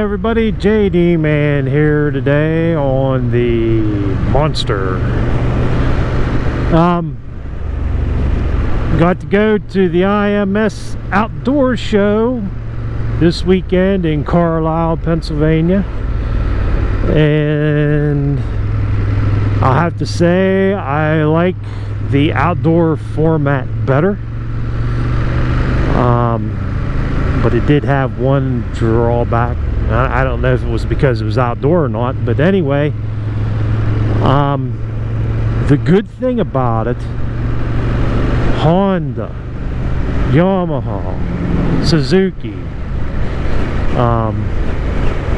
everybody, JD Man here today on the Monster. Got to go to the IMS Outdoors show this weekend in Carlisle, Pennsylvania, and I'll have to say I like the outdoor format better. But it did have one drawback. I don't know if it was because it was outdoor or not, but anyway, the good thing about it, Honda, Yamaha, Suzuki,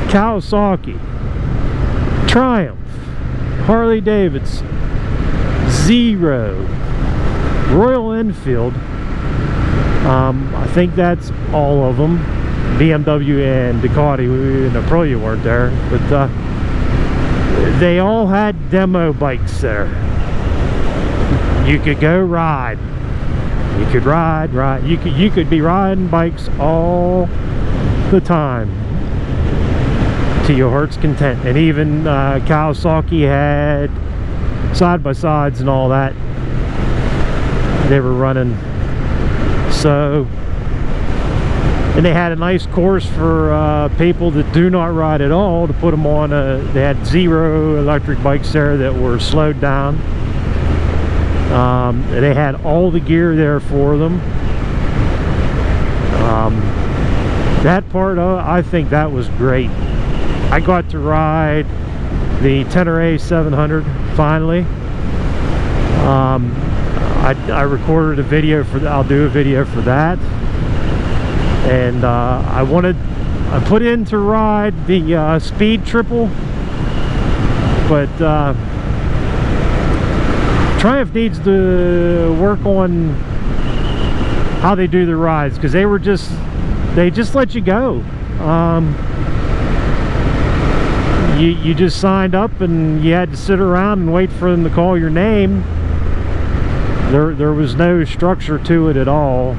Kawasaki, Triumph, Harley Davidson, Zero, Royal Enfield, I think that's all of them. BMW and Ducati and Aprilia weren't there, but they all had demo bikes there. You could go ride. You could ride. You could be riding bikes all the time to your heart's content. And even Kawasaki had side-by-sides and all that. They were running. So, and they had a nice course for people that do not ride at all to put them on. They had Zero electric bikes there that were slowed down. They had all the gear there for them. That part, I think that was great. I got to ride the Tenere 700 finally. I recorded a video for I'll do a video for that, and I put in to ride the Speed Triple, but Triumph needs to work on how they do the rides, because they just let you go. You just signed up and you had to sit around and wait for them to call your name. There was no structure to it at all,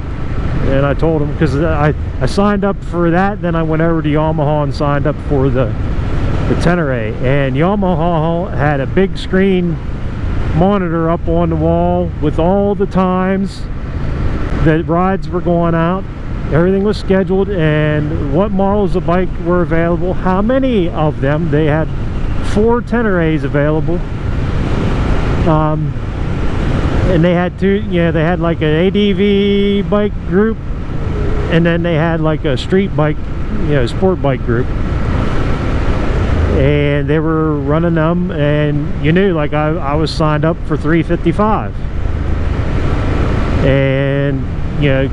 and I told them, because I signed up for that, then I went over to Yamaha and signed up for the Tenere, and Yamaha had a big screen monitor up on the wall with all the times that rides were going out. Everything was scheduled, and what models of bike were available, how many of them. They had 4 Teneres available. And they had two, they had like an ADV bike group, and then they had like a street bike, sport bike group. And they were running them, and you knew, like I was signed up for $355. And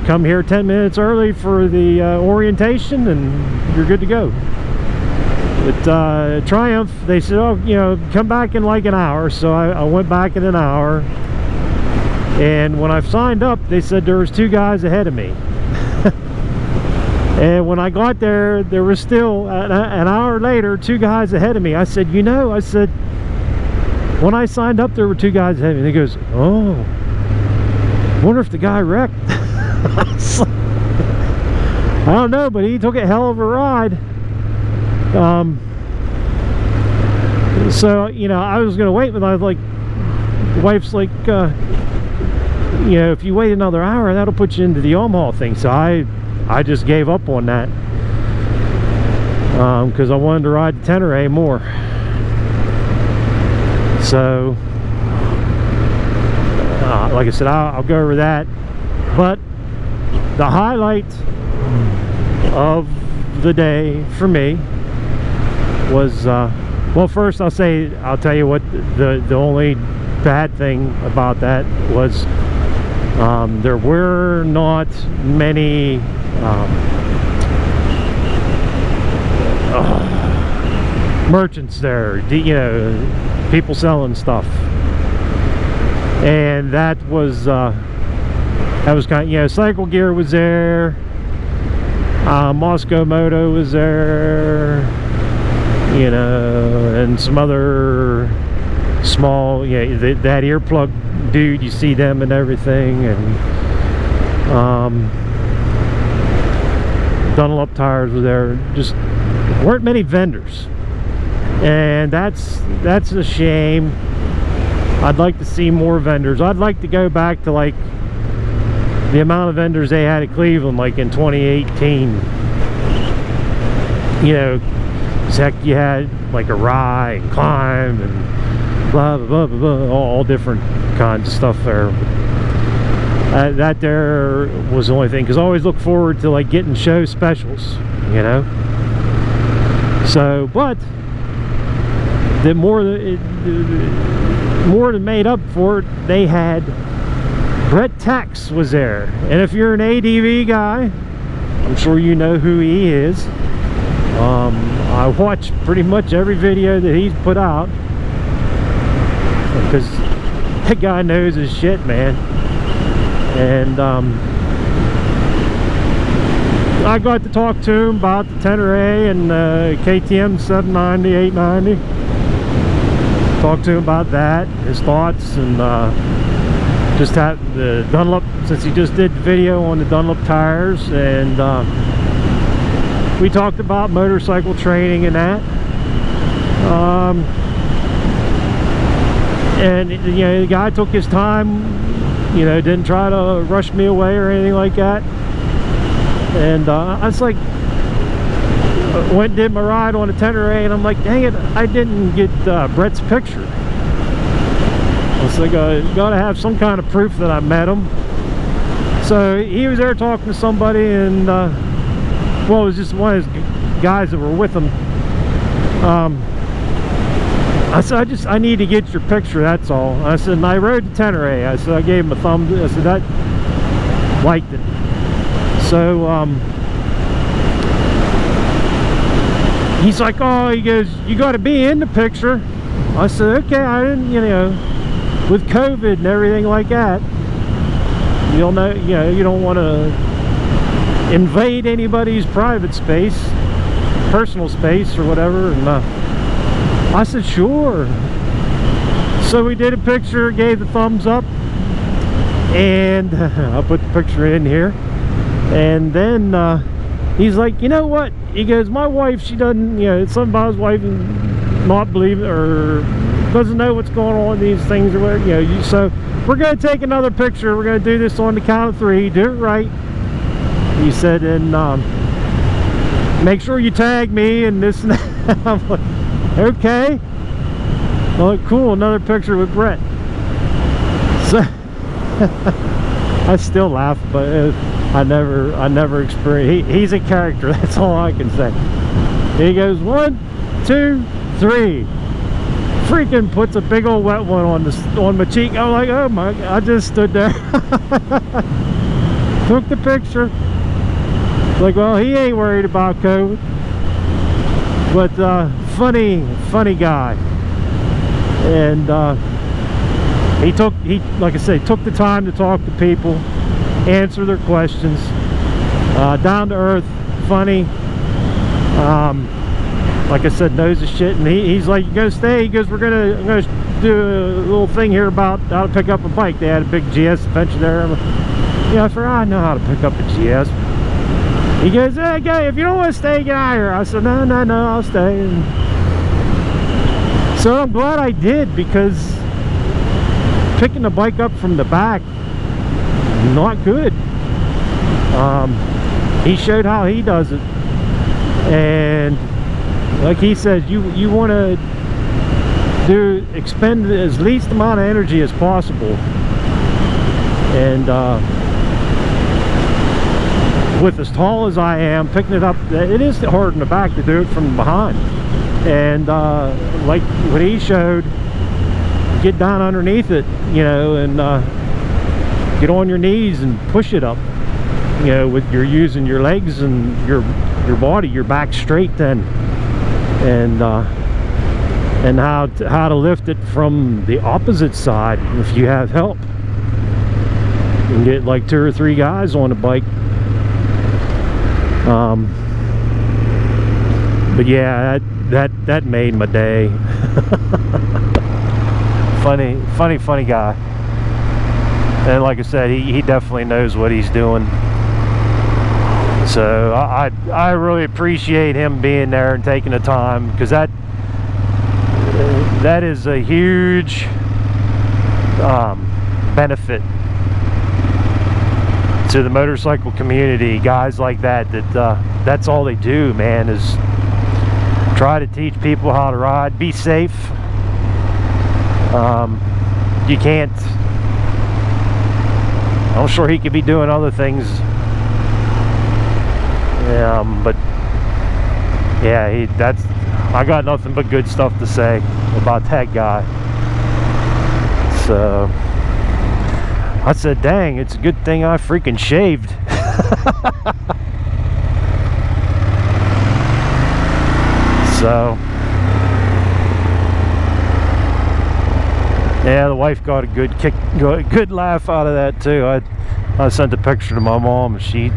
come here 10 minutes early for the orientation, and you're good to go. But Triumph, they said, oh, come back in like an hour. So I went back in an hour. And when I signed up, they said there was 2 guys ahead of me. And when I got there, there was still an hour later 2 guys ahead of me. I said, when I signed up, there were 2 guys ahead of me. And he goes, oh, wonder if the guy wrecked. I don't know, but he took a hell of a ride. So I was gonna wait, but I was like, the wife's like, if you wait another hour, that'll put you into the Yamaha thing. So I just gave up on that, because I wanted to ride the Tenere more. So like I said, I'll go over that. But the highlight of the day for me was, well, first I'll tell you what the only bad thing about that was, there were not many merchants there, people selling stuff, and that was kind of, Cycle Gear was there, Moscow Moto was there, and some other small, that earplug dude, you see them and everything, and Dunlop tires was there. Just weren't many vendors, and that's a shame. I'd like to see more vendors. I'd like to go back to like the amount of vendors they had at Cleveland, like in 2018. You know, heck, you had like a rye and climb and blah blah blah blah, all different kinds of stuff there. That there was the only thing, because I always look forward to like getting show specials, you know. So, but the more than made up for it, they had Bret Tkacs was there, and if you're an ADV guy, I'm sure you know who he is. I watch pretty much every video that he's put out, because that guy knows his shit, man. And I got to talk to him about the 10A and KTM 790, 890. Talked to him about that, his thoughts, and just had the Dunlop, since he just did the video on the Dunlop tires, and we talked about motorcycle training and that. And you know, the guy took his time, you know, didn't try to rush me away or anything like that. And I was like, went and did my ride on the 10A, and I'm like, dang it, I didn't get Bret's picture. I was like, gotta have some kind of proof that I met him. So he was there talking to somebody, and well, it was just one of his guys that were with him. I said, I need to get your picture, that's all. I said, and I rode the 10A. I said, I gave him a thumbs. I said, that liked it. So he's like, oh, he goes, you got to be in the picture. I said, okay, I didn't, you know, with COVID and everything like that, you'll know, you know, you don't want to invade anybody's private space, personal space or whatever. And I said, sure. So we did a picture, gave the thumbs up, and I'll put the picture in here. And then he's like, you know what? He goes, my wife, she doesn't, you know, somebody's wife not believe it, or doesn't know what's going on with these things or whatever, you know. So we're going to take another picture. We're going to do this on the count of 3. Do it right. He said, and make sure you tag me and this and that. I'm like, okay. Well, cool, another picture with Bret. So I still laugh, but I never experienced. He's a character. That's all I can say. He goes 1, 2, 3. Freaking puts a big old wet one on my cheek. I'm like, oh my! I just stood there, took the picture. Like, well, he ain't worried about COVID. But funny guy. And he like I say, took the time to talk to people, answer their questions, down to earth, funny, like I said, knows his shit. And he's like, you gonna stay? He goes, I'm gonna do a little thing here about how to pick up a bike. They had a big GS adventure there. Yeah, I forgot, I know how to pick up a GS. He goes, hey, if you don't want to stay, get out of here. I said, no, I'll stay. And so I'm glad I did, because picking the bike up from the back, not good. He showed how he does it, and like he said, you want to expend as least amount of energy as possible. And with as tall as I am, picking it up, it is hard in the back to do it from behind. And like what he showed, get down underneath it, you know, and get on your knees and push it up, you know, with you're using your legs and your body, your back straight then. And how to lift it from the opposite side if you have help. You can get like 2 or 3 guys on the bike. But yeah, that made my day. funny guy. And like I said, he definitely knows what he's doing. So I really appreciate him being there and taking the time, because that is a huge benefit to the motorcycle community. Guys like that that's all they do, man, is try to teach people how to ride, be safe. You can't, I'm sure he could be doing other things, but yeah, I got nothing but good stuff to say about that guy. So I said, dang, it's a good thing I freaking shaved. So yeah, the wife got a good laugh out of that too. I sent a picture to my mom, and she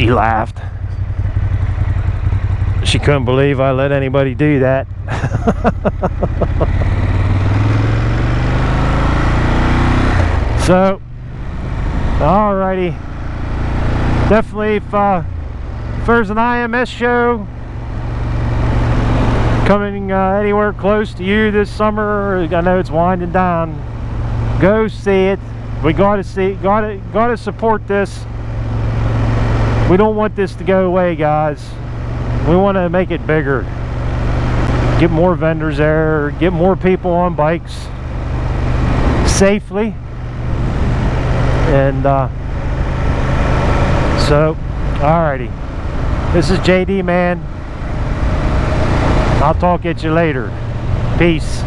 laughed. She couldn't believe I let anybody do that. So, alrighty. Definitely, if there's an IMS show coming anywhere close to you this summer, I know it's winding down, go see it. We gotta see, gotta support this. We don't want this to go away, guys. We want to make it bigger, get more vendors there, get more people on bikes safely. And so, alrighty, this is JD, man. I'll talk at you later. Peace.